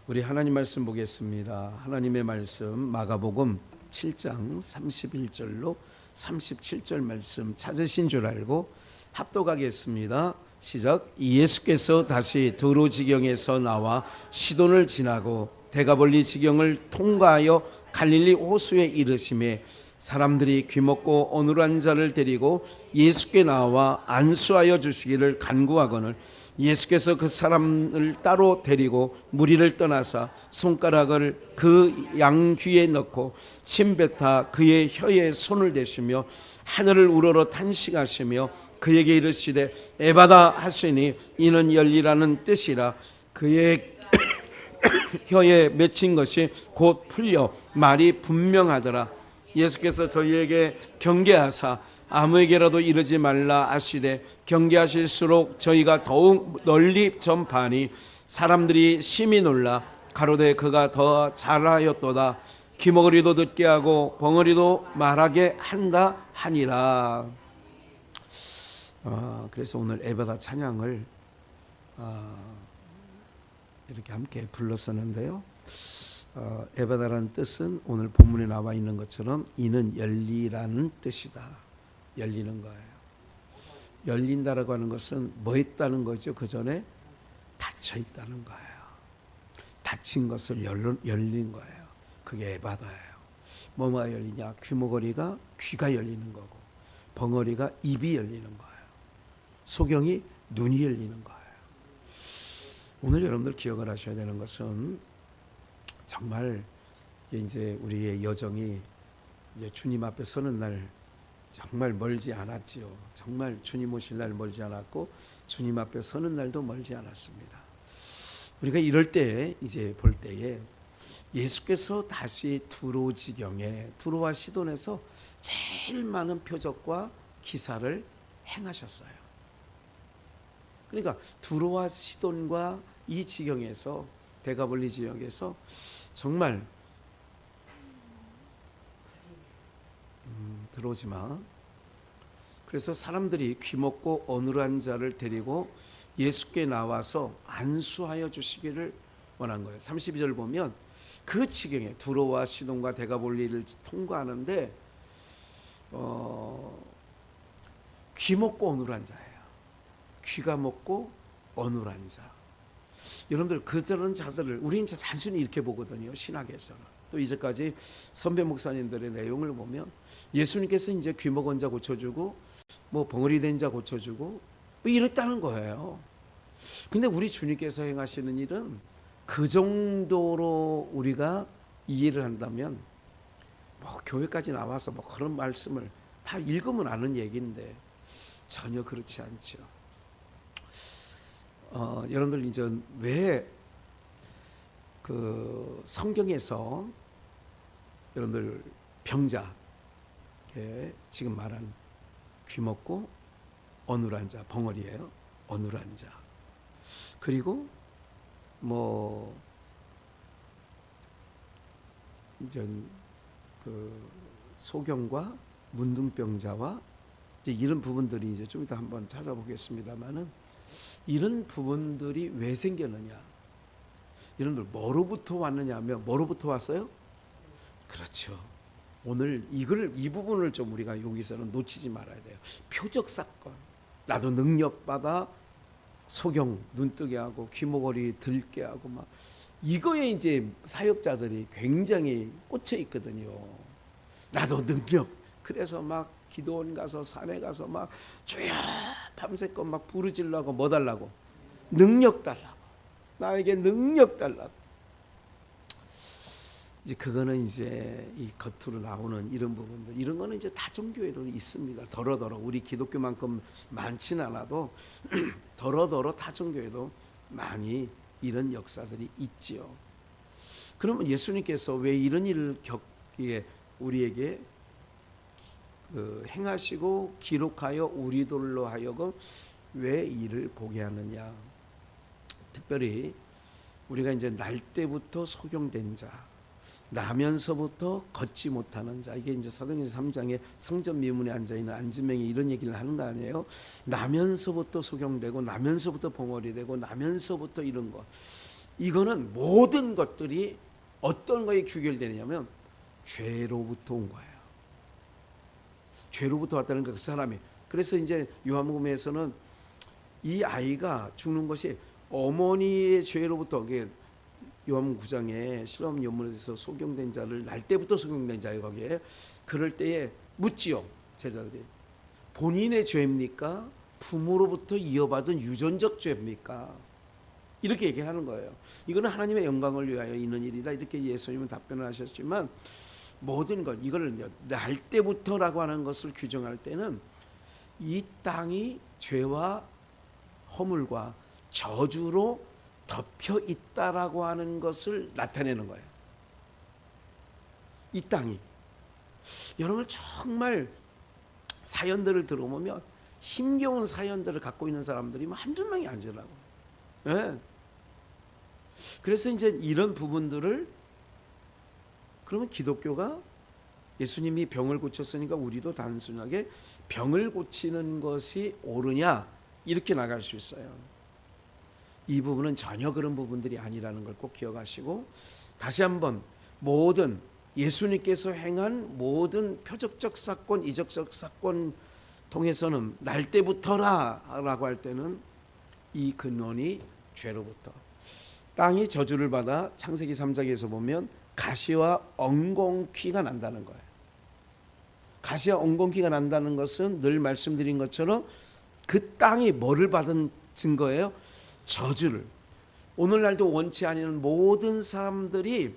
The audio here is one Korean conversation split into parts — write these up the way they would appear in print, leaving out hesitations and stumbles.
우리 하나님 말씀 보겠습니다. 하나님의 말씀 마가복음 7장 31절로 37절 말씀 찾으신 줄 알고 합독하겠습니다. 시작. 예수께서 다시 두로 지경에서 나와 시돈을 지나고 데가볼리 지경을 통과하여 갈릴리 호수에 이르시매 사람들이 귀먹고 어눌한 자를 데리고 예수께 나와 안수하여 주시기를 간구하거늘 예수께서 그 사람을 따로 데리고 무리를 떠나사 손가락을 그 양 귀에 넣고 침뱉어 그의 혀에 손을 대시며 하늘을 우러러 탄식하시며 그에게 이르시되 에바다 하시니 이는 열리라는 뜻이라. 그의 혀에 맺힌 것이 곧 풀려 말이 분명하더라. 예수께서 저희에게 경계하사 아무에게라도 이르지 말라 하시되 경계하실수록 저희가 더욱 널리 전파하니 사람들이 심히 놀라 가로되 그가 더 잘하였도다. 귀머거리도 듣게 하고 벙어리도 말하게 한다 하니라. 그래서 오늘 에바다 찬양을 이렇게 함께 불렀었는데요. 에바다라는 뜻은 오늘 본문에 나와 있는 것처럼 이는 열리라는 뜻이다. 열리는 거예요. 열린다라고 하는 것은 뭐 있다는 거죠? 그 전에 닫혀 있다는 거예요. 닫힌 것을 열린 거예요. 그게 에바다예요. 뭐가 열리냐? 귀머거리가 귀가 열리는 거고 벙어리가 입이 열리는 거예요. 소경이 눈이 열리는 거예요. 오늘 여러분들 기억을 하셔야 되는 것은 정말 이제 우리의 여정이 이제 주님 앞에 서는 날 정말 멀지 않았지요. 정말 주님 오실 날 멀지 않았고 주님 앞에 서는 날도 멀지 않았습니다. 우리가 이럴 때 이제 볼 때에 예수께서 다시 두로 지경에 두로와 시돈에서 제일 많은 표적과 기사를 행하셨어요. 그러니까 두로와 시돈과 이 지경에서 데가볼리 지역에서 정말 들어오지 마. 그래서 사람들이 귀먹고 어눌한 자를 데리고 예수께 나와서 안수하여 주시기를 원한 거예요. 32절 보면 그 지경에 두로와 시돈과 데가볼리를 통과하는데 귀먹고 어눌한 자예요. 귀가 먹고 어눌한 자. 여러분들 그런 자들을 우리는 단순히 이렇게 보거든요. 신학에서는. 또 이제까지 선배 목사님들의 내용을 보면 예수님께서 이제 귀 먹은 자 고쳐주고 뭐 벙어리 된 자 고쳐주고 뭐 이랬다는 거예요. 근데 우리 주님께서 행하시는 일은 그 정도로 우리가 이해를 한다면 뭐 교회까지 나와서 뭐 그런 말씀을 다 읽으면 아는 얘기인데 전혀 그렇지 않죠. 여러분들 이제 왜 그 성경에서 여러분들 병자 지금 말한 귀먹고 어눌한 자 벙어리예요. 어눌한 자. 그리고 뭐 이제 그 소경과 문둥병자와 이제 이런 부분들이 이제 좀 이따 한번 찾아보겠습니다만은 이런 부분들이 왜 생겼느냐? 여러분들 뭐로부터 왔느냐 하면 뭐로부터 왔어요? 그렇죠. 오늘 이 부분을 좀 우리가 여기서는 놓치지 말아야 돼요. 표적 사건. 나도 능력받아 소경 눈뜨게 하고 귀머거리 들게 하고 막 이거에 이제 사역자들이 굉장히 꽂혀 있거든요. 나도 능력. 그래서 막 기도원 가서 산에 가서 막 주여 밤새껏 막 부르짖으려고 뭐 달라고? 능력 달라고. 나에게 능력 달라고. 이제 그거는 이제 이 겉으로 나오는 이런 부분들, 이런 거는 이제 다 종교에도 있습니다. 더러더러 우리 기독교만큼 많진 않아도 더러더러 다 종교에도 많이 이런 역사들이 있지요. 그러면 예수님께서 왜 이런 일을 우리에게 행하시고 기록하여 우리들로 하여금 왜 이를 보게 하느냐? 특별히 우리가 이제 날 때부터 소경된 자, 나면서부터 걷지 못하는 자, 이게 이제 사도행전 3장에 성전 미문에 앉아 있는 안지명이 이런 얘기를 하는 거 아니에요? 나면서부터 소경되고, 나면서부터 벙어리 되고, 나면서부터 이런 것. 이거는 모든 것들이 어떤 거에 귀결되느냐면 죄로부터 온 거예요. 죄로부터 왔다는 그 사람이. 그래서 이제 요한복음에서는 이 아이가 죽는 것이 어머니의 죄로부터, 요한복음 9장에 실험 연문에서 소경된 자를 날 때부터 소경된 자예요. 거기에 그럴 때에 묻지요. 제자들이 본인의 죄입니까? 부모로부터 이어받은 유전적 죄입니까? 이렇게 얘기하는 거예요. 이거는 하나님의 영광을 위하여 있는 일이다. 이렇게 예수님은 답변을 하셨지만 모든 것, 이거를 날 때부터라고 하는 것을 규정할 때는 이 땅이 죄와 허물과 저주로 덮여 있다라고 하는 것을 나타내는 거예요. 이 땅이. 여러분 정말 사연들을 들어보면 힘겨운 사연들을 갖고 있는 사람들이 한두 명이 아니라고. 네. 그래서 이제 이런 부분들을, 그러면 기독교가 예수님이 병을 고쳤으니까 우리도 단순하게 병을 고치는 것이 옳으냐 이렇게 나갈 수 있어요. 이 부분은 전혀 그런 부분들이 아니라는 걸 꼭 기억하시고, 다시 한번 모든 예수님께서 행한 모든 표적적 사건, 이적적 사건 통해서는 날 때부터라 라고 할 때는 이 근원이 죄로부터. 땅이 저주를 받아 창세기 3장에서 보면 가시와 엉겅퀴가 난다는 거예요. 가시와 엉겅퀴가 난다는 것은 늘 말씀드린 것처럼 그 땅이 뭐를 받은 증거예요? 저주를. 오늘날도 원치 않는 모든 사람들이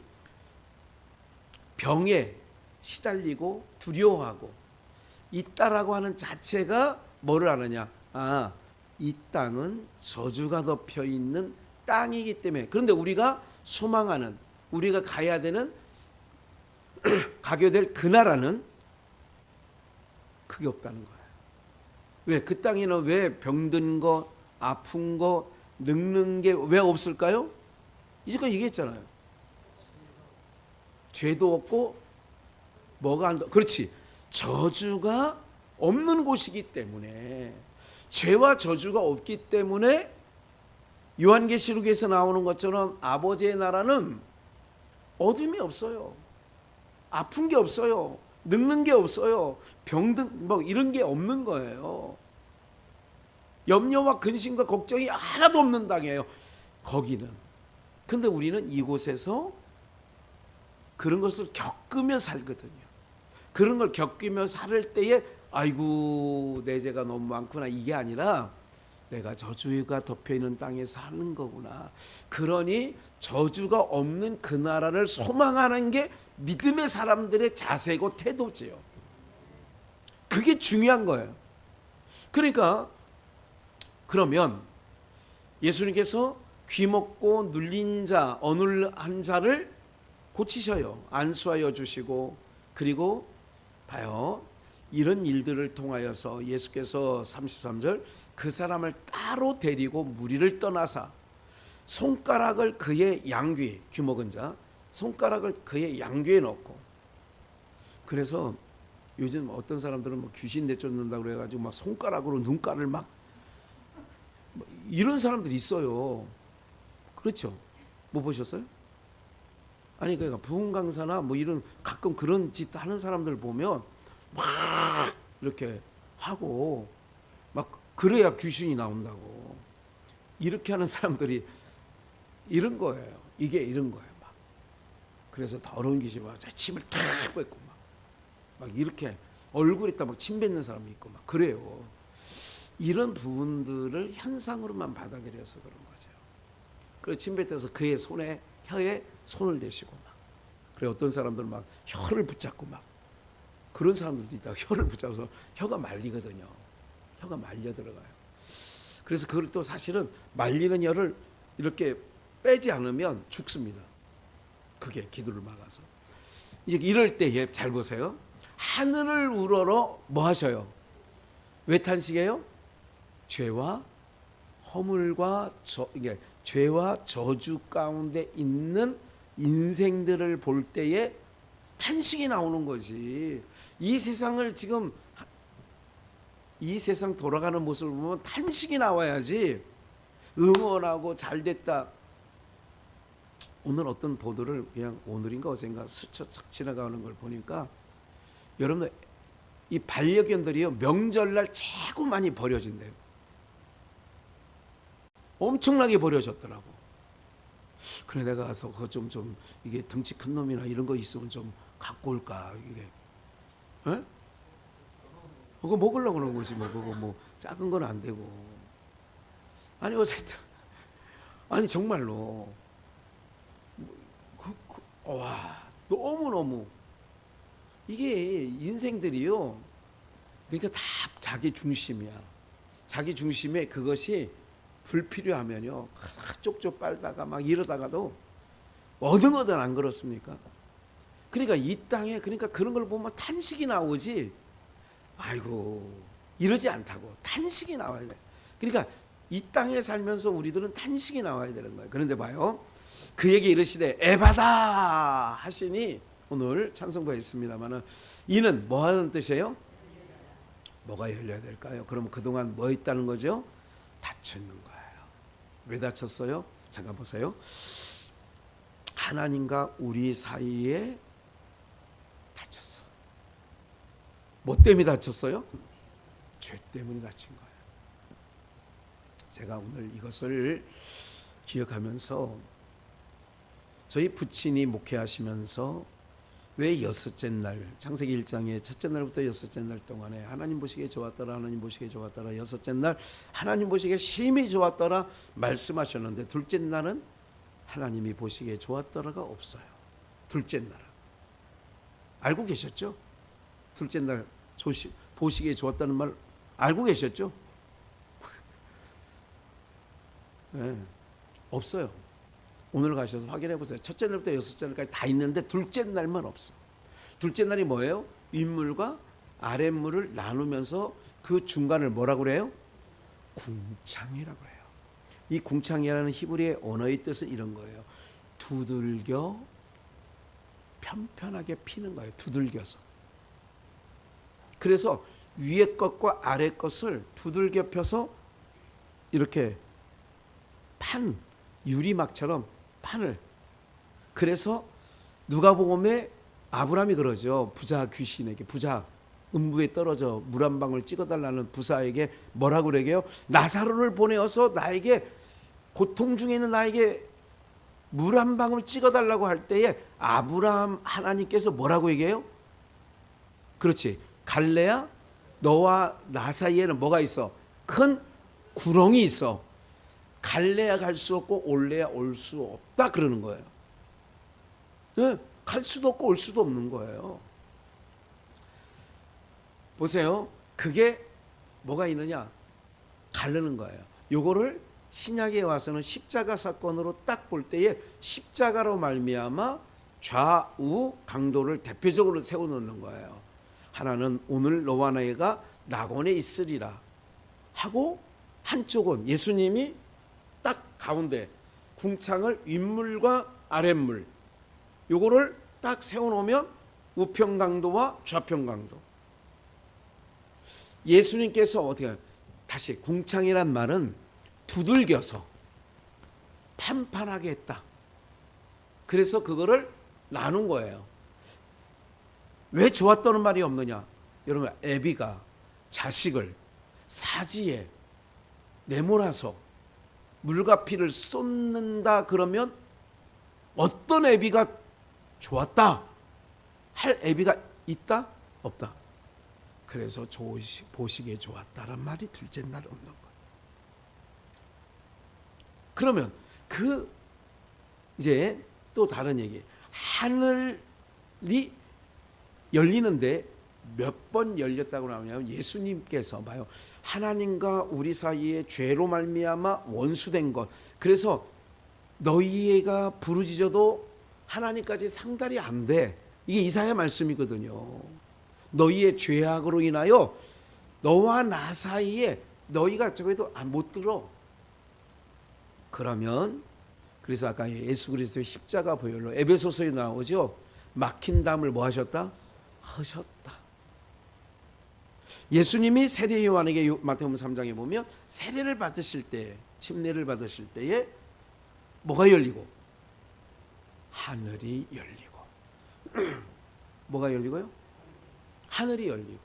병에 시달리고 두려워하고 있다라고 하는 자체가 뭐를 아느냐? 이 땅은 저주가 덮여 있는 땅이기 때문에. 그런데 우리가 소망하는, 우리가 가야 되는 가게 될 그 나라는 그게 없다는 거예요. 왜? 그 땅에는 왜 병든 거, 아픈 거, 늙는 게 왜 없을까요? 이제까지 얘기했잖아요. 죄도 없고 뭐가 안 돼. 그렇지. 저주가 없는 곳이기 때문에, 죄와 저주가 없기 때문에 요한계시록에서 나오는 것처럼 아버지의 나라는 어둠이 없어요. 아픈 게 없어요. 늙는 게 없어요. 병든 뭐 이런 게 없는 거예요. 염려와 근심과 걱정이 하나도 없는 땅이에요. 거기는. 근데 우리는 이곳에서 그런 것을 겪으며 살거든요. 그런 걸 겪으며 살 때에 아이고 내 죄가 너무 많구나, 이게 아니라 내가 저주가 덮여있는 땅에 사는 거구나. 그러니 저주가 없는 그 나라를 소망하는 게 믿음의 사람들의 자세고 태도지요. 그게 중요한 거예요. 그러니까 그러면 예수님께서 귀먹고 눌린 자, 어눌한 자를 고치셔요. 안수하여 주시고, 그리고 봐요. 이런 일들을 통하여서 예수께서 33절 그 사람을 따로 데리고 무리를 떠나사 손가락을 그의 양귀, 귀먹은 자 손가락을 그의 양귀에 넣고. 그래서 요즘 어떤 사람들은 뭐 귀신 내쫓는다고 그래가지고 막 손가락으로 눈가를 막 이런 사람들이 있어요. 그렇죠? 못 보셨어요? 아니 그러니까 부흥 강사나 뭐 이런 가끔 그런 짓 하는 사람들 보면 막 이렇게 하고 막 그래야 귀신이 나온다고 이렇게 하는 사람들이 이런 거예요. 이게 이런 거예요. 막 그래서 더러운 귀신이 막 침을 탁 뱉고 막 이렇게 얼굴에다 막 침 뱉는 사람이 있고 막 그래요. 이런 부분들을 현상으로만 받아들여서 그런 거죠. 그래서 침 뱉어서 그의 손에 혀에 손을 대시고 막. 그래 어떤 사람들은 막 혀를 붙잡고 막 그런 사람들도 있다. 혀를 붙잡아서 혀가 말리거든요. 혀가 말려 들어가요. 그래서 그걸 또 사실은 말리는 혀를 이렇게 빼지 않으면 죽습니다. 그게 기도를 막아서. 이제 이럴 때 잘 보세요. 하늘을 우러러 뭐 하셔요? 왜 탄식해요? 죄와 허물과 이게 죄와 저주 가운데 있는 인생들을 볼 때에 탄식이 나오는 거지. 이 세상을 지금 이 세상 돌아가는 모습을 보면 탄식이 나와야지. 응원하고 잘됐다. 오늘 어떤 보도를 그냥 오늘인가 어젠가 스쳐 싹 지나가는 걸 보니까 여러분들 이 반려견들이요 명절날 최고 많이 버려진대요. 엄청나게 버려졌더라고. 그래 내가 가서 그거 좀 이게 덩치 큰 놈이나 이런 거 있으면 좀 갖고 올까 이게. 에? 그거 먹으려고 그러는 거지 뭐 그거 뭐 작은 건 안 되고. 아니 어쨌든 아니 정말로 와 너무너무 이게 인생들이요 그러니까 다 자기 중심이야. 자기 중심에 그것이 불필요하면요 쪽쪽 빨다가 막 이러다가도 어등어등 안 그렇습니까? 그러니까 이 땅에 그러니까 그런 걸 보면 탄식이 나오지 아이고 이러지 않다고. 탄식이 나와야 돼. 그러니까 이 땅에 살면서 우리들은 탄식이 나와야 되는 거예요. 그런데 봐요 그에게 이르시되 에바다 하시니 오늘 찬송도 했습니다마는 이는 뭐 하는 뜻이에요? 뭐가 열려야 될까요? 그럼 그동안 뭐 있다는 거죠? 닫혀 있는 거예요. 왜 닫혔어요? 잠깐 보세요. 하나님과 우리 사이에 닫혔어. 뭐 때문에 닫혔어요? 죄 때문에 닫힌 거예요. 제가 오늘 이것을 기억하면서 저희 부친이 목회하시면서 왜 여섯째 날 창세기 1장에 첫째 날부터 여섯째 날 동안에 하나님 보시기에 좋았더라 하나님 보시기에 좋았더라 여섯째 날 하나님 보시기에 심히 좋았더라 말씀하셨는데 둘째 날은 하나님이 보시기에 좋았더라가 없어요. 둘째 날은 알고 계셨죠? 둘째 날 보시기에 좋았다는 말 알고 계셨죠? 네, 없어요. 오늘 가셔서 확인해 보세요. 첫째 날부터 여섯째 날까지 다 있는데 둘째 날만 없어. 둘째 날이 뭐예요? 윗물과 아랫물을 나누면서 그 중간을 뭐라고 그래요? 궁창이라고 해요. 이 궁창이라는 히브리의 언어의 뜻은 이런 거예요. 두들겨 편편하게 피는 거예요. 두들겨서. 그래서 위에 것과 아래 것을 두들겨 펴서 이렇게 판 유리막처럼 판을. 그래서 누가복음에 아브라함이 그러죠. 부자 귀신에게 부자 음부에 떨어져 물 한 방울 찍어달라는 부사에게 뭐라고 그러게요? 나사로를 보내어서 나에게 고통 중에 있는 나에게 물 한 방울 찍어달라고 할 때에 아브라함 하나님께서 뭐라고 얘기해요? 그렇지. 갈레야 너와 나 사이에는 뭐가 있어? 큰 구렁이 있어. 갈래야 갈 수 없고 올래야 올 수 없다 그러는 거예요. 네, 갈 수도 없고 올 수도 없는 거예요. 보세요. 그게 뭐가 있느냐? 가르는 거예요. 요거를 신약에 와서는 십자가 사건으로 딱 볼 때에 십자가로 말미암아 좌우 강도를 대표적으로 세워놓는 거예요. 하나는 오늘 너와 내가 낙원에 있으리라 하고 한쪽은 예수님이 딱 가운데 궁창을 윗물과 아랫물 요거를 딱 세워놓으면 우평강도와 좌평강도. 예수님께서 어떻게 다시 궁창이란 말은 두들겨서 판판하게 했다. 그래서 그거를 나눈 거예요. 왜 좋았다는 말이 없느냐? 여러분 애비가 자식을 사지에 내몰아서 물과 피를 쏟는다 그러면 어떤 애비가 좋았다 할 애비가 있다? 없다. 그래서 보시기에 좋았다란 말이 둘째 날 없는 거예요. 그러면 그 이제 또 다른 얘기. 하늘이 열리는데 몇 번 열렸다고 나오냐면 예수님께서 봐요. 하나님과 우리 사이에 죄로 말미암아 원수된 것. 그래서 너희가 부르짖어도 하나님까지 상달이 안 돼. 이게 이사야 말씀이거든요. 너희의 죄악으로 인하여 너와 나 사이에 너희가 저기도 못 들어. 그러면 그래서 아까 예수 그리스도의 십자가 보혈로 에베소서에 나오죠. 막힌 담을 뭐 하셨다? 하셨다. 예수님이 세례 요한에게 마태복음 3장에 보면 세례를 받으실 때 침례를 받으실 때에 뭐가 열리고 하늘이 열리고 뭐가 열리고요? 하늘이 열리고.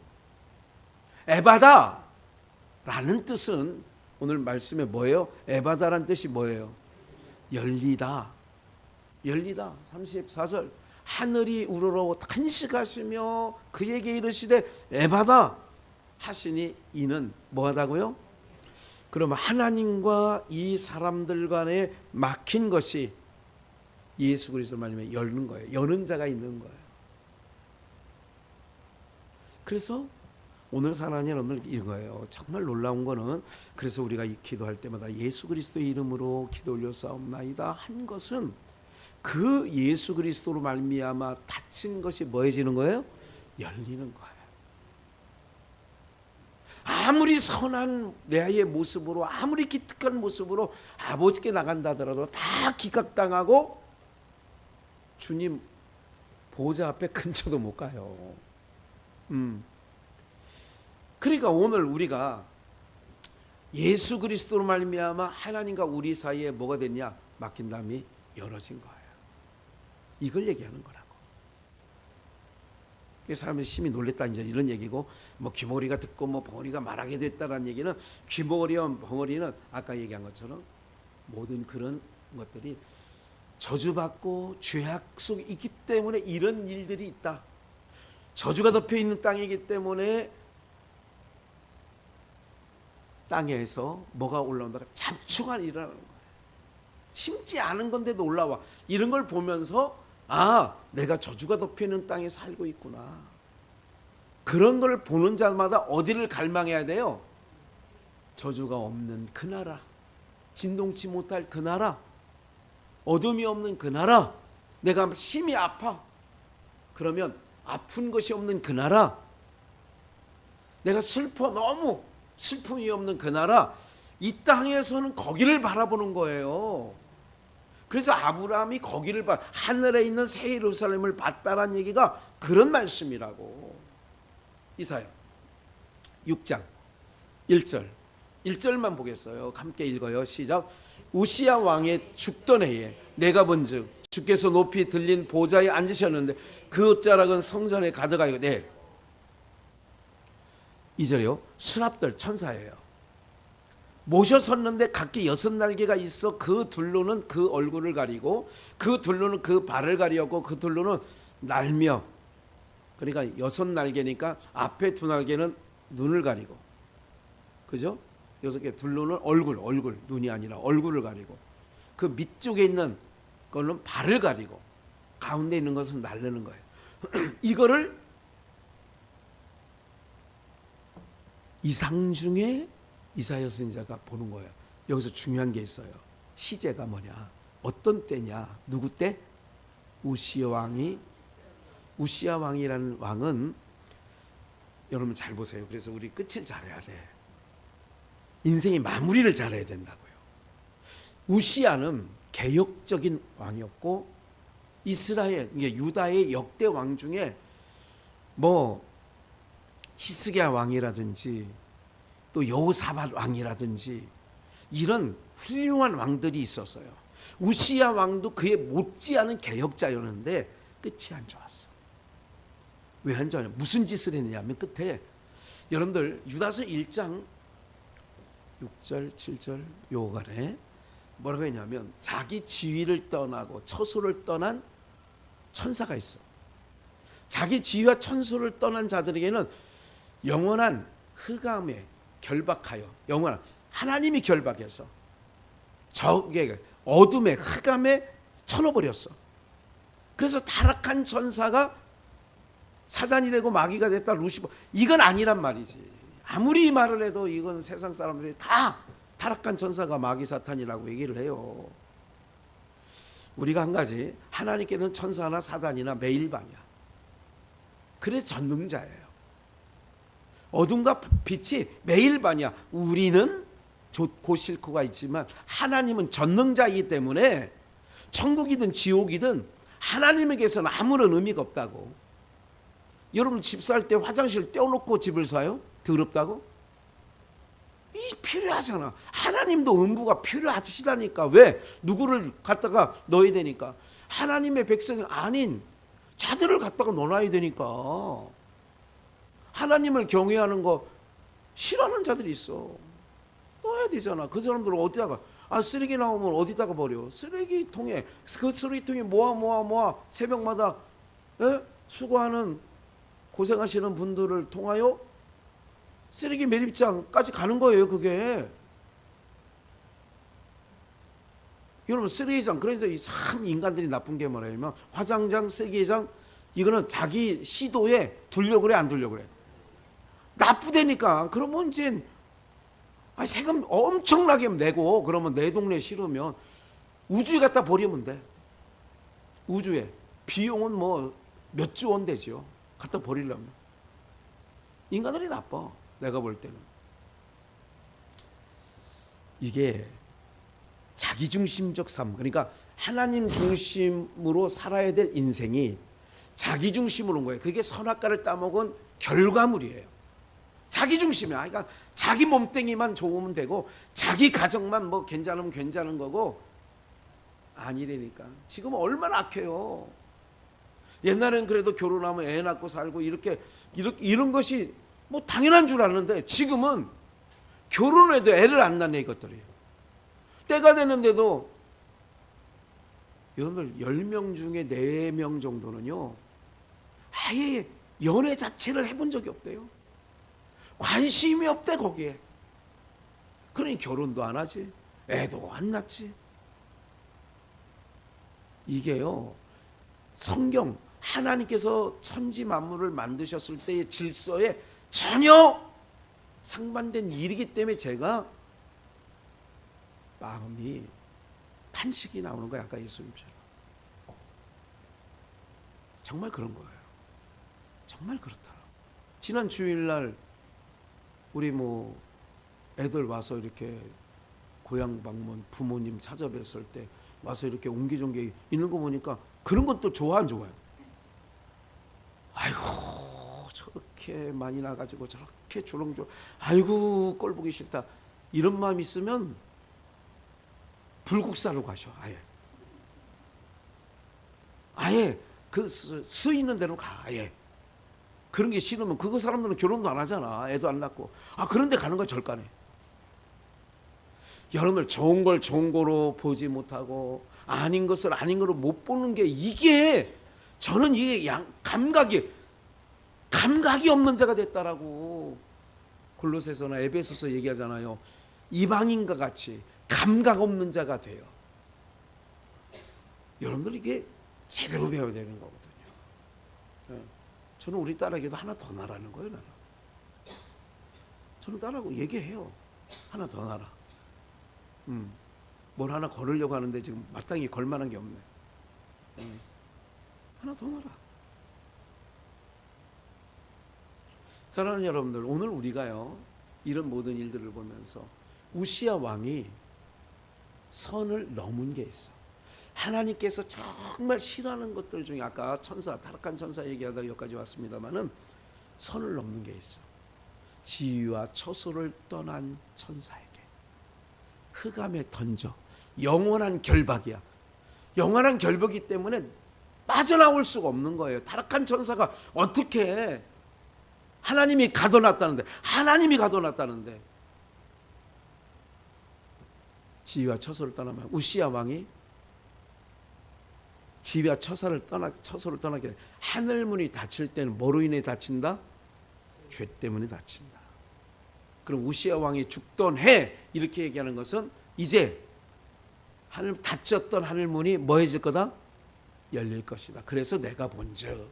에바다 라는 뜻은 오늘 말씀에 뭐예요? 에바다라는 뜻이 뭐예요? 열리다. 열리다. 34절 하늘이 우러러 탄식하시며 그에게 이르시되 에바다 하시니 이는 뭐하다고요? 그러면 하나님과 이 사람들 간에 막힌 것이 예수 그리스도 말씀에 열는 거예요. 여는 자가 있는 거예요. 그래서 오늘 사랑하는 여러분들 이거예요. 정말 놀라운 거는 그래서 우리가 기도할 때마다 예수 그리스도의 이름으로 기도 올려싸움나이다 한 것은 그 예수 그리스도로 말미암아 닫힌 것이 뭐해지는 거예요? 열리는 거예요. 아무리 선한 내의 모습으로 아무리 기특한 모습으로 아버지께 나간다 하더라도 다 기각당하고 주님 보좌 앞에 근처도 못 가요. 그러니까 오늘 우리가 예수 그리스도로 말미암아 하나님과 우리 사이에 뭐가 됐냐? 막힌 담이 열어진 거예요. 이걸 얘기하는 거라고. 사람들이 심히 놀랬다 이제 이런 얘기고, 뭐 귀머거리가 듣고 뭐 벙어리가 말하게 됐다라는 얘기는, 귀머거리와 벙어리는 아까 얘기한 것처럼 모든 그런 것들이 저주받고 죄악 속에 있기 때문에 이런 일들이 있다. 저주가 덮여 있는 땅이기 때문에 땅에서 뭐가 올라온다? 잡초가 일어나는 거예요. 심지 않은 건데도 올라와. 이런 걸 보면서 내가 저주가 덮여 있는 땅에 살고 있구나. 그런 걸 보는 자마다 어디를 갈망해야 돼요? 저주가 없는 그 나라, 진동치 못할 그 나라, 어둠이 없는 그 나라, 내가 심히 아파. 그러면 아픈 것이 없는 그 나라, 내가 슬퍼 너무 슬픔이 없는 그 나라, 이 땅에서는 거기를 바라보는 거예요. 그래서 아브라함이 거기를 하늘에 있는 새 예루살렘을 봤다라는 얘기가 그런 말씀이라고. 이사야 6장 1절만 보겠어요. 함께 읽어요. 시작. 우시야 왕의 죽던 해에 내가 본즉 주께서 높이 들린 보좌에 앉으셨는데 그 자락은 성전에 가득하여. 네. 2절이요. 수납들 천사예요. 모셔 섰는데 각기 6날개가 있어 그 둘로는 그 얼굴을 가리고 그 둘로는 그 발을 가리었고 그 둘로는 날며, 그러니까 6날개니까 앞에 2날개는 눈을 가리고, 그죠? 6개 둘로는 얼굴, 눈이 아니라 얼굴을 가리고, 그 밑쪽에 있는 거는 발을 가리고 가운데 있는 것은 날르는 거예요. 이거를 이상 중에 이사야 선지자가 보는 거예요. 여기서 중요한 게 있어요. 시제가 뭐냐? 어떤 때냐? 누구 때? 우시야 왕이라는 왕은, 여러분 잘 보세요. 그래서 우리 끝을 잘해야 돼. 인생의 마무리를 잘해야 된다고요. 우시야는 개혁적인 왕이었고, 이스라엘, 유다의 역대 왕 중에 뭐 히스기야 왕이라든지 또 여호사밧 왕이라든지 이런 훌륭한 왕들이 있었어요. 우시야 왕도 그에 못지않은 개혁자였는데 끝이 안 좋았어. 왜 안 좋아요? 무슨 짓을 했냐면 끝에, 여러분들 유다서 1장 6절 7절 요간에 뭐라고 했냐면 자기 지위를 떠나고 처소를 떠난 천사가 있어. 자기 지위와 천소를 떠난 자들에게는 영원한 흑암에 결박하여, 영원한 하나님이 결박해서 적에게 어둠의 흑암에 쳐넣어버렸어. 그래서 타락한 천사가 사단이 되고 마귀가 됐다, 루시퍼. 이건 아니란 말이지. 아무리 말을 해도 이건 세상 사람들이 다 타락한 천사가 마귀 사탄이라고 얘기를 해요. 우리가 한 가지, 하나님께는 천사나 사단이나 매일반이야. 그래서 전능자예요. 어둠과 빛이 매일반이야. 우리는 좋고 싫고가 있지만 하나님은 전능자이기 때문에 천국이든 지옥이든 하나님에게서는 아무런 의미가 없다고. 여러분 집 살 때 화장실 떼어놓고 집을 사요? 더럽다고? 이 필요하잖아. 하나님도 음부가 필요하시다니까. 왜? 누구를 갖다가 넣어야 되니까. 하나님의 백성이 아닌 자들을 갖다가 넣어놔야 되니까. 하나님을 경외하는 거 싫어하는 자들이 있어. 넣어야 되잖아. 그 사람들은 어디다가, 쓰레기 나오면 어디다가 버려? 쓰레기통에. 그 쓰레기통에 모아 새벽마다 수고하는 고생하시는 분들을 통하여 쓰레기 매립장까지 가는 거예요. 그게. 여러분, 쓰레기장, 그래서 참 인간들이 나쁜 게 뭐냐면 화장장, 쓰레기장, 이거는 자기 시도에 두려고 그래, 안 두려고 그래? 나쁘다니까. 그러면 이제 세금 엄청나게 내고, 그러면 내 동네 싫으면 우주에 갖다 버리면 돼. 우주에. 비용은 뭐 몇 조 원 되죠. 갖다 버리려면. 인간들이 나빠. 내가 볼 때는. 이게 자기중심적 삶, 그러니까 하나님 중심으로 살아야 될 인생이 자기중심으로 온 거예요. 그게 선악과를 따먹은 결과물이에요. 자기중심이야. 그러니까 자기 몸뚱이만 좋으면 되고 자기 가정만 뭐 괜찮으면 괜찮은 거고 아니라니까. 지금 얼마나 악해요. 옛날엔 그래도 결혼하면 애 낳고 살고 이렇게 이런 것이 뭐 당연한 줄 알았는데 지금은 결혼해도 애를 안 낳네 이것들이. 때가 되는데도 여러분들 10명 중에 4명 정도는요 아예 연애 자체를 해본 적이 없대요. 관심이 없대 거기에. 그러니 결혼도 안 하지, 애도 안 낳지. 이게요, 성경 하나님께서 천지 만물을 만드셨을 때의 질서에 전혀 상반된 일이기 때문에 제가 마음이 탄식이 나오는 거야. 아까 예수님처럼. 정말 그런 거예요. 정말 그렇다. 지난 주일날 우리 뭐 애들 와서 이렇게 고향 방문, 부모님 찾아뵀을 때 와서 이렇게 옹기종기 있는 거 보니까 그런 것도 좋아 안 좋아요? 아이고 저렇게 많이 나가지고 저렇게 주렁주렁, 아이고 꼴 보기 싫다, 이런 마음 있으면 불국사로 가셔. 아예 그 수 있는 대로 가. 아예 그런 게 싫으면, 그거 사람들은 결혼도 안 하잖아. 애도 안 낳고. 그런데 가는 거 절간에. 여러분들 좋은 걸 좋은 거로 보지 못하고 아닌 것을 아닌 거로 못 보는 게, 이게 저는 이게 감각이 없는 자가 됐다라고 골로새서나 에베소서 얘기하잖아요. 이방인과 같이 감각 없는 자가 돼요. 여러분들 이게 제대로 배워야 되는 거거든요. 저는 우리 딸에게도 하나 더 나라는 거예요. 나는. 저는 딸하고 얘기해요. 하나 더 나라. 뭘 하나 걸으려고 하는데 지금 마땅히 걸 만한 게 없네. 하나 더 나라. 사랑하는 여러분들, 오늘 우리가요 이런 모든 일들을 보면서 우시야 왕이 선을 넘은 게 있어. 하나님께서 정말 싫어하는 것들 중에, 아까 천사, 타락한 천사 얘기하다가 여기까지 왔습니다마는 선을 넘는 게 있어. 지위와 처소를 떠난 천사에게 흑암에 던져. 영원한 결박이야. 영원한 결박이기 때문에 빠져나올 수가 없는 거예요. 타락한 천사가 어떻게, 하나님이 가둬놨다는데, 지위와 처소를 떠나면, 우시야 왕이 지위와 처소를 떠나게 돼. 하늘문이 닫힐 때는 뭐로 인해 닫힌다? 죄 때문에 닫힌다. 그럼 우시야 왕이 죽던 해, 이렇게 얘기하는 것은 이제 닫혔던 하늘문이 뭐 해질 거다? 열릴 것이다. 그래서 내가 본즉,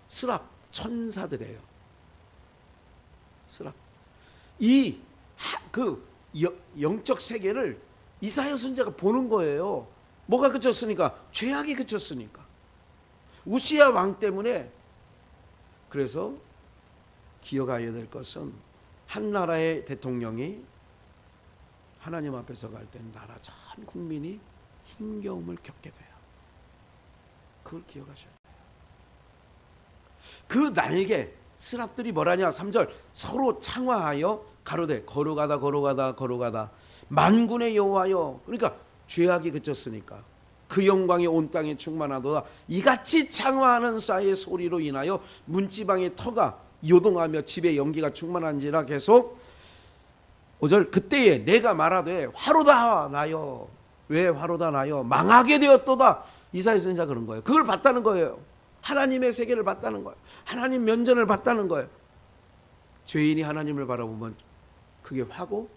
스랍 천사들이에요. 스랍. 그 영적 세계를 이사야 선지자가 보는 거예요. 뭐가 그쳤으니까? 죄악이 그쳤으니까. 우시야 왕 때문에. 그래서 기억해야 될 것은, 한 나라의 대통령이 하나님 앞에서 갈 때는 나라 전 국민이 힘겨움을 겪게 돼요. 그걸 기억하셔야 돼요. 그 날개 스랍들이 뭐라냐? 3절, 서로 창화하여 가로되 걸어가다 만군의 여호와여. 그러니까 죄악이 그쳤으니까 그 영광이 온 땅에 충만하도다. 이같이 창화하는 사이의 소리로 인하여 문지방의 터가 요동하며 집에 연기가 충만한지라. 계속 5절 그때에 내가 말하되 화로다 나여. 왜 화로다 나여? 망하게 되었도다. 이사야 선지자 그런 거예요. 그걸 봤다는 거예요. 하나님의 세계를 봤다는 거예요. 하나님 면전을 봤다는 거예요. 죄인이 하나님을 바라보면 그게 화고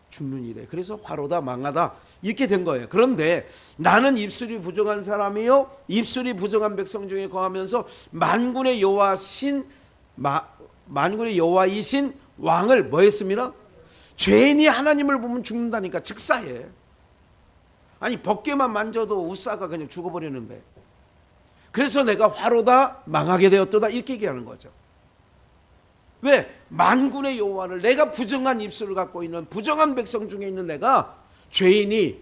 죽는 일에. 그래서 화로다 망하다 이렇게 된 거예요. 그런데 나는 입술이 부정한 사람이요 입술이 부정한 백성 중에 거하면서 만군의 여호와이신 왕을 뭐 했습니다? 죄인이 하나님을 보면 죽는다니까. 즉사해. 아니 벗개만 만져도 우사가 그냥 죽어버리는데. 그래서 내가 화로다 망하게 되었도다 이렇게 얘기하는 거죠. 왜? 만군의 여호와를, 내가 부정한 입술을 갖고 있는 부정한 백성 중에 있는 내가, 죄인이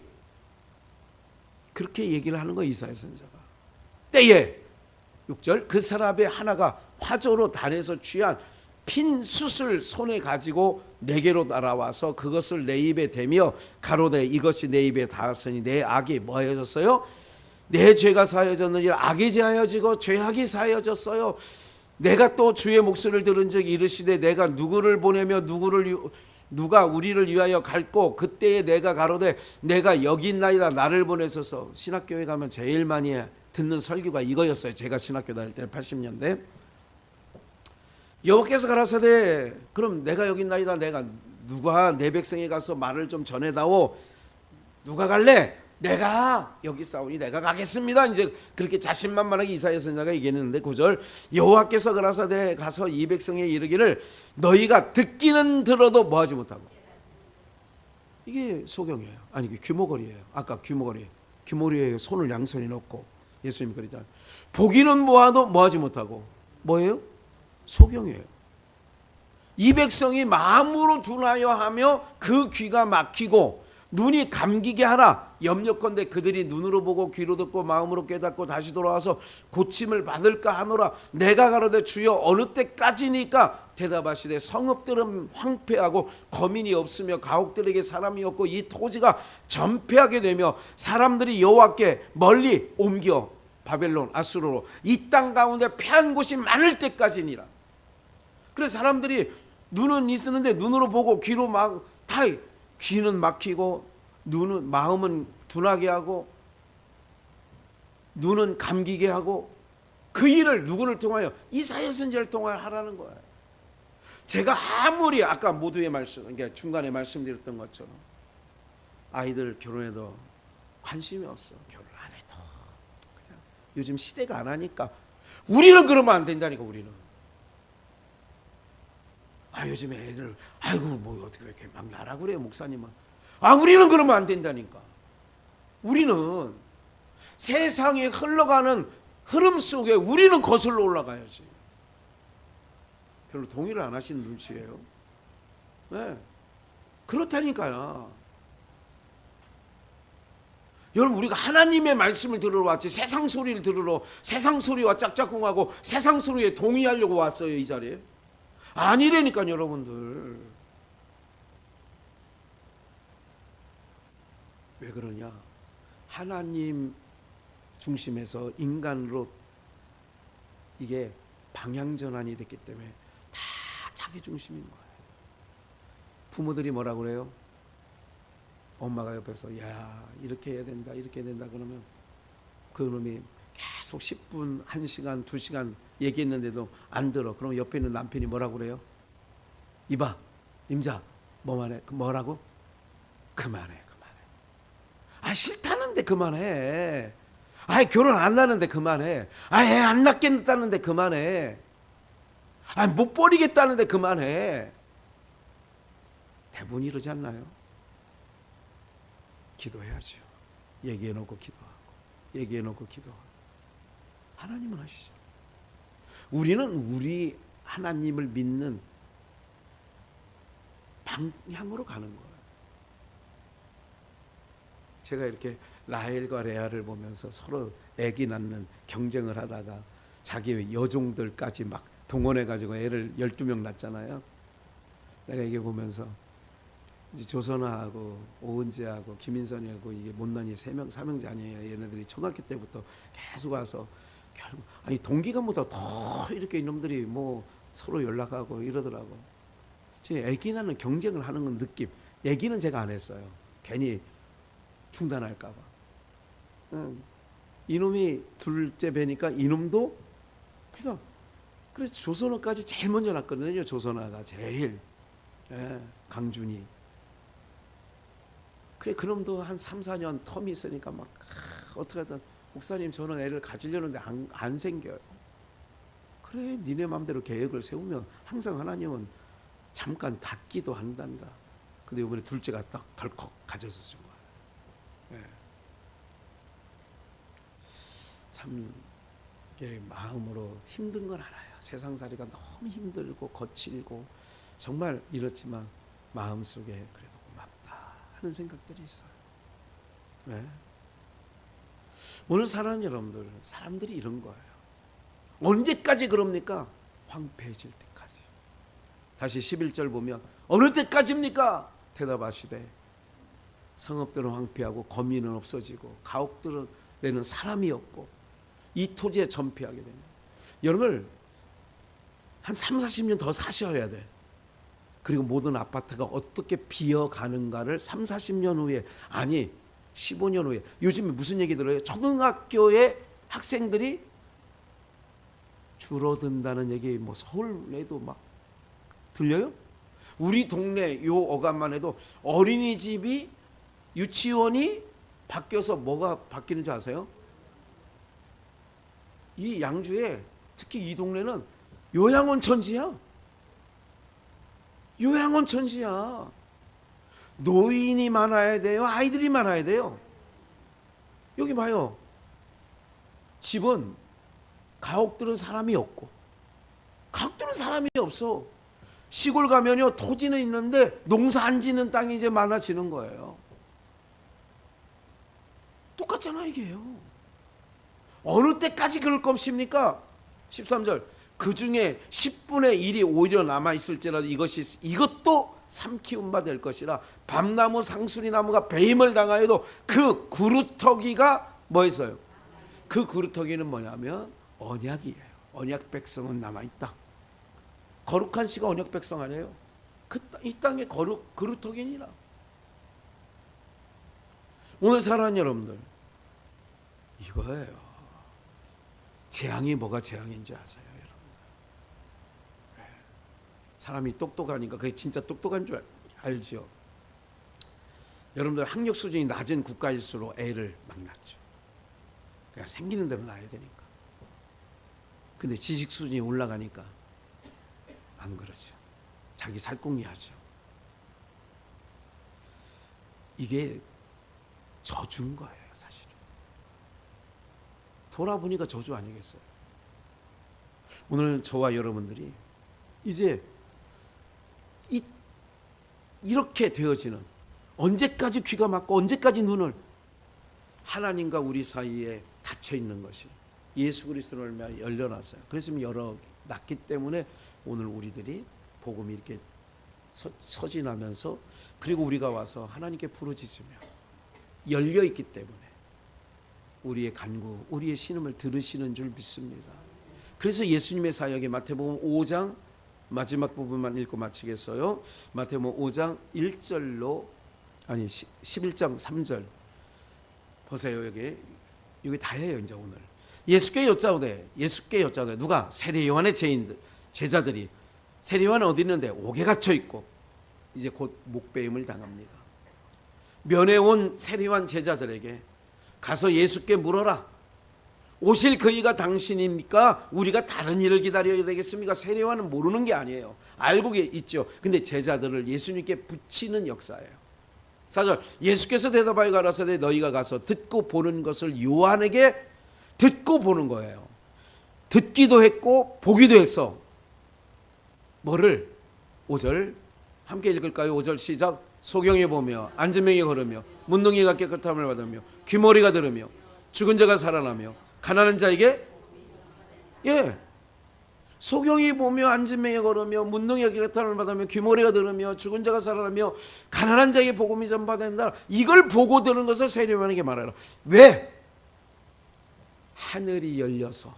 그렇게 얘기를 하는 거예요. 이사야 선지자가. 때에 6절 그 사람의 하나가 화조로 단에서 취한 핀 숯을 손에 가지고 내게로 날아와서 그것을 내 입에 대며 가로되 이것이 내 입에 닿았으니 내 악이 뭐해졌어요? 내 죄가 사하여졌느니라. 악이 제하여지고 죄악이 사하여졌어요. 내가 또 주의 목소리를 들은즉 이르시되 내가 누구를 보내며 누가 우리를 위하여 갈고 그때에 내가 가로되 내가 여기 있나이다 나를 보내소서. 신학교에 가면 제일 많이 듣는 설교가 이거였어요. 제가 신학교 다닐 때 80년대. 여호와께서 가라사대 그럼 내가 여기 있나이다. 내가 누가 내 백성에 가서 말을 좀 전해다오. 누가 갈래? 내가 여기 싸우니 내가 가겠습니다. 이제 그렇게 자신만만하게 이사야 선지자가 얘기했는데 9절 여호와께서 가라사대 가서 이 백성에 이르기를 너희가 듣기는 들어도 뭐하지 못하고. 이게 소경이에요. 아니 이게 규모거리예요. 아까 규모리에 손을 양손에 넣고 예수님 그랬잖아요. 보기는 보아도 뭐하지 못하고. 뭐예요? 소경이에요. 이 백성이 마음으로 둔하여 하며 그 귀가 막히고 눈이 감기게 하라. 염려컨대 그들이 눈으로 보고 귀로 듣고 마음으로 깨닫고 다시 돌아와서 고침을 받을까 하노라. 내가 가로되 주여 어느 때까지니까? 대답하시되 성읍들은 황폐하고 거민이 없으며 가옥들에게 사람이 없고 이 토지가 전폐하게 되며 사람들이 여호와께 멀리 옮겨 바벨론 아수르로 이 땅 가운데 패한 곳이 많을 때까지니라. 그래서 사람들이 눈은 있었는데 눈으로 보고 귀로 막 다 귀는 막히고 눈은 마음은 둔하게 하고 눈은 감기게 하고 그 일을 누구를 통하여? 이사야 선지자를 통하여 하라는 거예요. 제가 아무리 아까 모두의 말씀, 그러니까 중간에 말씀드렸던 것처럼 아이들 결혼해도 관심이 없어. 결혼 안 해도 그냥 요즘 시대가 안 하니까. 우리는 그러면 안 된다니까. 우리는 요즘에 애들 아이고 뭐 어떻게 이렇게 막 나라 그래요 목사님은. 우리는 그러면 안 된다니까. 우리는 세상에 흘러가는 흐름 속에 우리는 거슬러 올라가야지. 별로 동의를 안 하시는 눈치예요. 네. 그렇다니까요. 여러분 우리가 하나님의 말씀을 들으러 왔지 세상 소리를 들으러 세상 소리와 짝짝꿍하고 세상 소리에 동의하려고 왔어요 이 자리에. 아니라니까요 여러분들. 왜 그러냐? 하나님 중심에서 인간으로 이게 방향전환이 됐기 때문에 다 자기 중심인 거예요. 부모들이 뭐라 그래요? 엄마가 옆에서 야 이렇게 해야 된다 이렇게 해야 된다 그러면 그 놈이 계속 10분 1시간 2시간 얘기했는데도 안 들어. 그럼 옆에 있는 남편이 뭐라 그래요? 이봐 임자 뭐만해? 뭐라고? 그만해. 싫다는데 그만해. 결혼 안 나는데 그만해. 애 안 낳겠다는데 그만해. 못 버리겠다는데 그만해. 대부분 이러지 않나요? 기도해야죠. 얘기해놓고 기도하고 얘기해놓고 기도하고. 하나님은 하시죠. 우리는 우리 하나님을 믿는 방향으로 가는 거예요. 제가 이렇게 라헬과 레아를 보면서 서로 애기 낳는 경쟁을 하다가 자기 여종들까지 막 동원해가지고 애를 12명 낳잖아요. 내가 이게 보면서 이제 조선아하고 오은지하고 김인선이하고 이게 못난이 사명자녀예요. 얘네들이 초등학교 때부터 계속 와서 결국 아니 동기간보다 더 이렇게 이놈들이 뭐 서로 연락하고 이러더라고. 제 애기 낳는 경쟁을 하는 건 느낌. 애기는 제가 안 했어요. 괜히 중단할까봐. 이놈이 둘째 배니까 이놈도 그러니까 그래서 조선어까지 제일 먼저 났거든요. 조선어가 제일 강준이. 그래 그놈도 한 3, 4년 텀이 있으니까 막 어떻게든 목사님 저는 애를 가지려는데 안 생겨요. 그래 니네 맘대로 계획을 세우면 항상 하나님은 잠깐 닫기도 한단다. 근데 이번에 둘째가 딱 덜컥 가져졌을 거예요. 예. 참 이게 마음으로 힘든 건 알아요. 세상살이가 너무 힘들고 거칠고 정말 이렇지만 마음속에 그래도 고맙다 하는 생각들이 있어요. 네. 오늘 사랑하는 여러분들, 사람들이 이런 거예요. 언제까지 그럽니까? 황폐해질 때까지. 다시 11절 보면 어느 때까지입니까? 대답하시되 성읍들은 황폐하고 거민은 없어지고 가옥들은 내는 사람이 없고 이 토지에 전폐하게 됩니다. 여러분 한 3, 40년 더 사셔야 돼. 그리고 모든 아파트가 어떻게 비어가는가를 3, 40년 후에 아니 15년 후에 요즘에 무슨 얘기 들어요? 초등학교의 학생들이 줄어든다는 얘기 뭐 서울에도 막 들려요? 우리 동네 요 어간만 해도 어린이집이 유치원이 바뀌어서 뭐가 바뀌는 줄 아세요? 이 양주에 특히 이 동네는 요양원천지야. 요양원천지야. 노인이 많아야 돼요? 아이들이 많아야 돼요? 여기 봐요. 집은 가옥들은 사람이 없고 가옥들은 사람이 없어. 시골 가면요 토지는 있는데 농사 안 짓는 땅이 이제 많아지는 거예요. 똑같잖아 이게요. 어느 때까지 그럴 것입니까? 13절 그 중에 10분의 1이 오히려 남아있을지라도 이것도 삼키운 바 될 것이라 밤나무 상수리나무가 배임을 당하여도 그 구루터기가 뭐였어요? 그 구루터기는 뭐냐면 언약이에요. 언약 백성은 남아있다. 거룩한 씨가 언약 백성 아니에요? 이 땅의 구루터기니라. 오늘 사랑하는 여러분들 이거예요. 재앙이 뭐가 재앙인지 아세요? 사람이 똑똑하니까 그게 진짜 똑똑한 줄 알죠. 여러분들 학력 수준이 낮은 국가일수록 애를 막 낳죠. 그냥 생기는 대로 낳아야 되니까. 근데 지식 수준이 올라가니까 안 그러죠. 자기 살궁리하죠. 이게 저주인 거예요, 사실은. 돌아보니까 저주 아니겠어요? 오늘 저와 여러분들이 이제 이렇게 되어지는 언제까지 귀가 막고 언제까지 눈을 하나님과 우리 사이에 닫혀 있는 것이 예수 그리스도를 말미암아 열려놨어요. 그래서 열어 놨기 때문에 오늘 우리들이 복음이 이렇게 서진하면서 그리고 우리가 와서 하나님께 부르짖으며 열려 있기 때문에 우리의 간구, 우리의 신음을 들으시는 줄 믿습니다. 그래서 예수님의 사역에 마태복음 5장 마지막 부분만 읽고 마치겠어요. 마태복음 5장 1절로 아니 11장 3절 보세요. 여기 다예요. 이제 오늘 예수께 여짜오되 누가? 세례 요한의 제자들이 세례 요한은 어디 있는데 옥에 갇혀 있고 이제 곧 목배임을 당합니다. 면회 온 세례 요한 제자들에게 가서 예수께 물어라. 오실 그이가 당신입니까? 우리가 다른 일을 기다려야 되겠습니까? 세례 요한은 모르는 게 아니에요. 알고 있죠. 근데 제자들을 예수님께 붙이는 역사예요. 4절 예수께서 대답하여 가라사대 너희가 가서 듣고 보는 것을 요한에게 듣고 보는 거예요. 듣기도 했고 보기도 했어. 뭐를? 5절 함께 읽을까요? 5절 시작. 소경이 보며 앉은 명이 걸으며 문둥이가 깨끗함을 받으며 귀머리가 들으며 죽은 자가 살아나며 가난한 자에게 소경이 보며 앉은명에 걸으며 문둥이가 기타를 받으며 귀머리가 들으며 죽은 자가 살아나며 가난한 자에게 복음이 전파된다. 이걸 보고 들은 것을 세례요한에게 말하라. 왜? 하늘이 열려서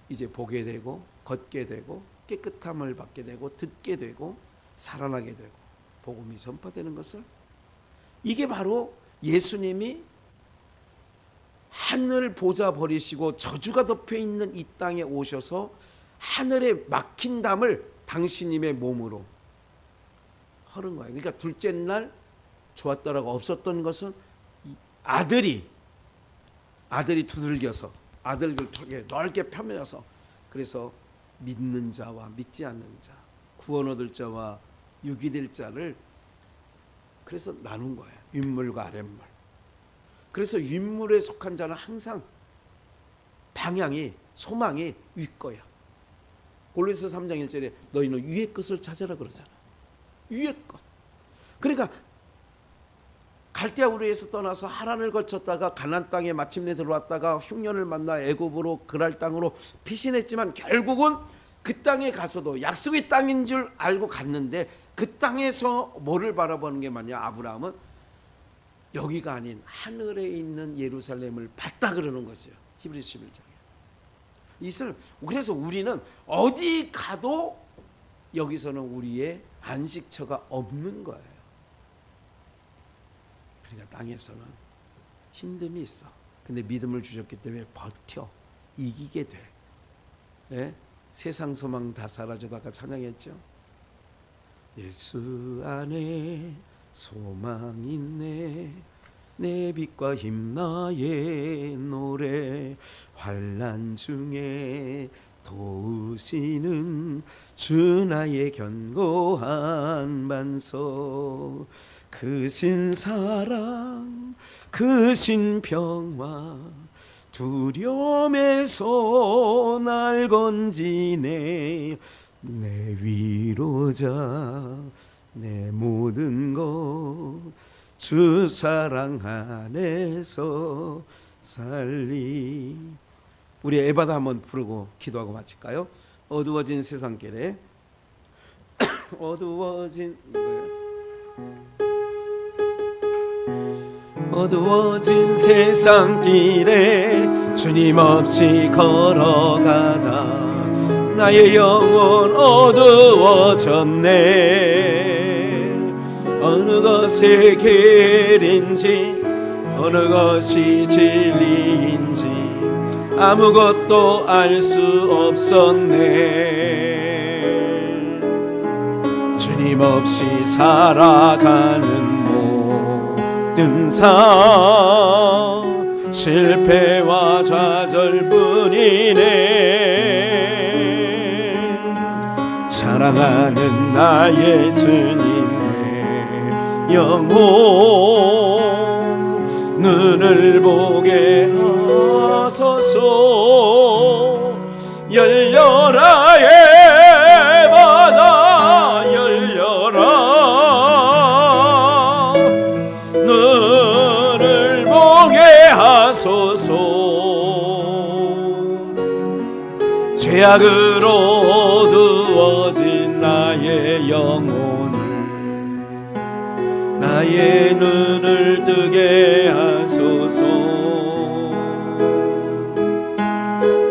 이제 보게 되고 걷게 되고 깨끗함을 받게 되고 듣게 되고 살아나게 되고 복음이 전파되는 것을, 이게 바로 예수님이 하늘 보좌 버리시고 저주가 덮여있는 이 땅에 오셔서 하늘에 막힌 담을 당신님의 몸으로 헐은 거예요. 그러니까 둘째 날 좋았더라고 없었던 것은 아들이 두들겨서 아들을 넓게 펴면서, 그래서 믿는 자와 믿지 않는 자, 구원 얻을 자와 유기될 자를 그래서 나눈 거예요. 윗물과 아랫물. 그래서 윗물에 속한 자는 항상 방향이, 소망이 윗거야. 골로새 3장 1절에 너희는 위의 것을 찾으라 그러잖아. 위의 것. 그러니까 갈대아 우르에서 떠나서 하란을 거쳤다가 가나안 땅에 마침내 들어왔다가 흉년을 만나 애굽으로 그랄 땅으로 피신했지만 결국은 그 땅에 가서도 약속의 땅인 줄 알고 갔는데 그 땅에서 뭐를 바라보는 게 맞냐? 아브라함은 여기가 아닌 하늘에 있는 예루살렘을 봤다 그러는 거죠. 히브리서 11장에. 그래서 우리는 어디 가도 여기서는 우리의 안식처가 없는 거예요. 그러니까 땅에서는 힘듦이 있어. 근데 믿음을 주셨기 때문에 버텨. 이기게 돼. 네? 세상 소망 다 사라져도 아까 찬양했죠. 예수 안에 소망 있네. 내 빛과 힘 나의 노래. 환난 중에 도우시는 주 나의 견고한 반석. 크신 사랑 크신 평화 두려움에서 날 건지네. 내 위로자 내 모든 것 주 사랑 안에서 살리. 우리 에바다 한번 부르고 기도하고 마칠까요? 어두워진 세상길에 어두워진 세상길에 주님 없이 걸어가다 나의 영혼 어두워졌네. 어느 것이 길인지 어느 것이 진리인지 아무것도 알 수 없었네. 주님 없이 살아가는 모든 삶 실패와 좌절뿐이네. 사랑하는 나의 주님 내 영혼 눈을 보게 하소서. 열려라 에바다 열려라. 눈을 보게 하소서. 죄악으로 어두워진 나의 영혼을 나의 눈을 뜨게 하소서.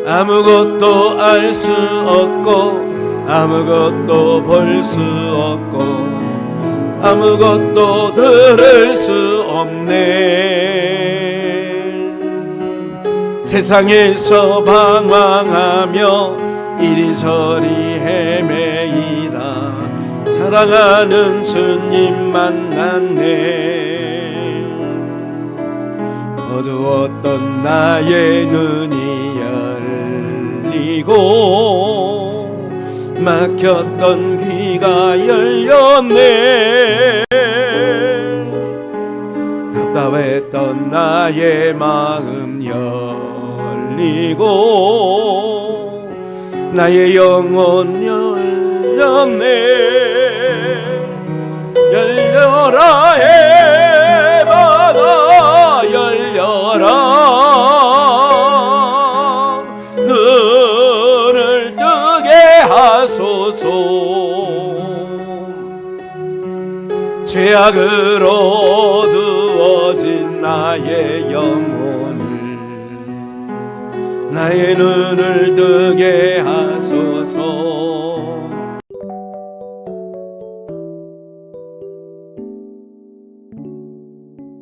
아무것도 알 수 없고 아무것도 볼 수 없고 아무것도 들을 수 없네. 세상에서 방황하며 이리저리 헤매이다 사랑하는 주님 만났네. 어두웠던 나의 눈이 열리고 막혔던 귀가 열렸네. 답답했던 나의 마음 열리고 나의 영혼 열렸네. 열려라 에바다 열려라. 눈을 뜨게 죄악을 어두워진 나의 영혼을 나의 눈을 뜨게 하소서.